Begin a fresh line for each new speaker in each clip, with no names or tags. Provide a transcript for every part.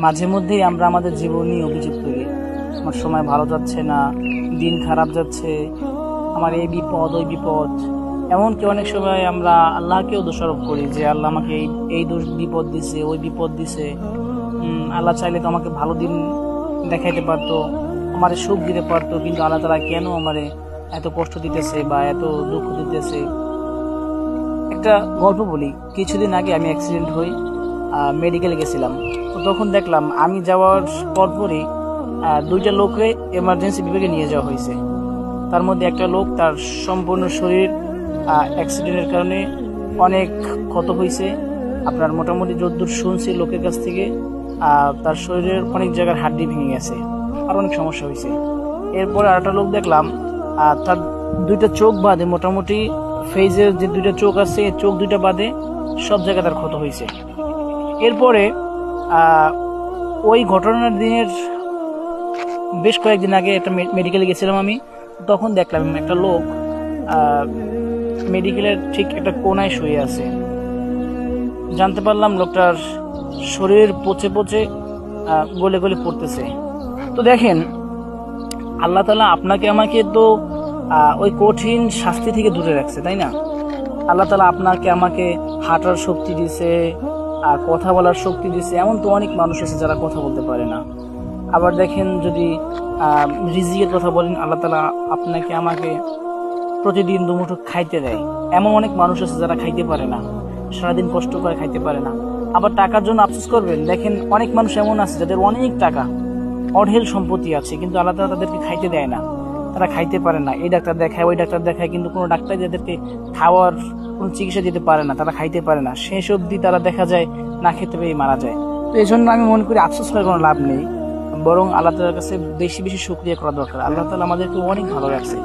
মাঝে মধ্যেই আমরা আমাদের জীবন নিয়ে অভিযোগ করি, আমার সময় ভালো যাচ্ছে না, দিন খারাপ যাচ্ছে, আমার এই বিপদ ওই বিপদ। এমনকি অনেক সময় আমরা আল্লাহকেও দোষারোপ করি যে আল্লাহ আমাকে এই এই দোষ বিপদ দিছে, ওই বিপদ দিছে। আল্লাহ চাইলে তো আমাকে ভালো দিন দেখাইতে পারতো, আমারে সুখ দিতে পারতো, কিন্তু আল্লাহ তাআলা কেন আমারে এত কষ্ট দিতেছে বা এত দুঃখ দিতেছে। একটা গল্প বলি, কিছুদিন আগে আমি অ্যাক্সিডেন্ট হই, মেডিকেলে গেছিলাম। তো তখন দেখলাম আমি যাওয়ার পরপরই দুইটা লোককে এমার্জেন্সি বিভাগে নিয়ে যাওয়া হয়েছে। তার মধ্যে একটা লোক, তার সম্পূর্ণ শরীর অ্যাক্সিডেন্টের কারণে অনেক ক্ষত হয়েছে। আপনার মোটামুটি যদ্দূর শুনছি লোকের কাছ থেকে তার শরীরের অনেক জায়গার হাড্ডি ভেঙে গেছে, আর অনেক সমস্যা হয়েছে। এরপরে আরেকটা লোক দেখলাম তার দুইটা চোখ বাদে, মোটামুটি ফেজের যে দুইটা চোখ আছে চোখ দুইটা বাদে সব জায়গায় তার ক্ষত হয়েছে। এরপরে ওই ঘটনার দিনের বেশ কয়েকদিন আগে একটা মেডিকেলে গেছিলাম আমি। তখন দেখলাম একটা লোক মেডিকেলের ঠিক একটা কোনায় শুয়ে আছে। জানতে পারলাম লোকটার শরীর পচে পচে গলে গলে পড়তেছে। তো দেখেন, আল্লাহ তাআলা আপনাকে আমাকে তো ওই কঠিন শাস্তি থেকে দূরে রাখছে, তাই না? আল্লাহ তাআলা আপনাকে আমাকে হাঁটার শক্তি দিছে, কথা বলার শক্তি দিছে। এমন তো অনেক মানুষ আছে যারা কথা বলতে পারে না। আবার দেখেন, যদি রিজিকের কথা বলেন, আল্লাহ তাআলা আপনাকে আমাকে প্রতিদিন দুমুঠো খাইতে দেয়। এমন অনেক মানুষ আছে যারা খাইতে পারে না, সারাদিন কষ্ট করে খাইতে পারে না। আবার টাকার জন্য আফসোস করবেন, দেখেন অনেক মানুষ এমন আছে যাদের অনেক টাকা, অঢেল সম্পত্তি আছে, কিন্তু আল্লাহ তাআলা তাদেরকে খাইতে দেয় না, তারা খাইতে পারে না। এই ডাক্তার দেখায়, ওই ডাক্তার দেখায়, কিন্তু কোনো ডাক্তার যাদেরকে খাওয়ার কোনো চিকিৎসা দিতে পারে না, তারা খাইতে পারে না। শেষ অবধি তারা দেখা যায় না খেতে পেয়ে মারা যায়। তো এই জন্য আমি মনে করি আফসোস করে কোনো লাভ নেই, বরং আল্লাহ তাআলার কাছে বেশি বেশি শুকরিয়া করা দরকার। আল্লাহ তাআলা আমাদেরকে অনেক ভালো রাখছে।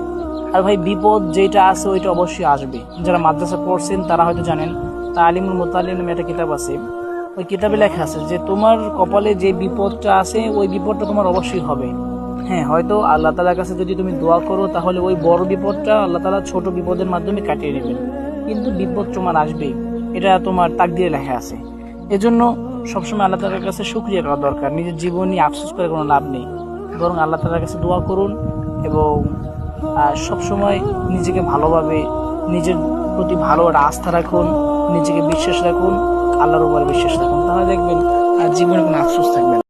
আর ভাই, বিপদ যেটা আছে ওইটা অবশ্যই আসবে। যারা মাদ্রাসা পড়ছেন তারা হয়তো জানেন, তালিমুল মুতাল্লিম নামে একটা কিতাব আছে। ওই কিতাবে লেখা আছে যে তোমার কপালে যে বিপদটা আছে ওই বিপদটা তোমার অবশ্যই হবে। হ্যাঁ, হয়তো আল্লাহ তাআলার কাছে যদি তুমি দোয়া করো তাহলে ওই বড় বিপদটা আল্লাহ তাআলা ছোট বিপদের মাধ্যমে কাটিয়ে নেবেন, কিন্তু বিপদ তোমার আসবেই, এটা তোমার তাকদীরে লেখা আছে। এজন্য সবসময় আল্লাহ তাআলার কাছে শুকরিয়া করা দরকার। নিজের জীবন নিয়ে আফসোস করে কোনো লাভ নেই, বরং আল্লাহ তাআলার কাছে দোয়া করুন এবং সবসময় নিজেকে ভালোভাবে, নিজের প্রতি ভালো আস্থা রাখুন, নিজেকে বিশ্বাস রাখুন, আল্লাহর উপরে বিশ্বাস রাখুন। তাহলে দেখবেন জীবনে কোনো আফসোস থাকবে না।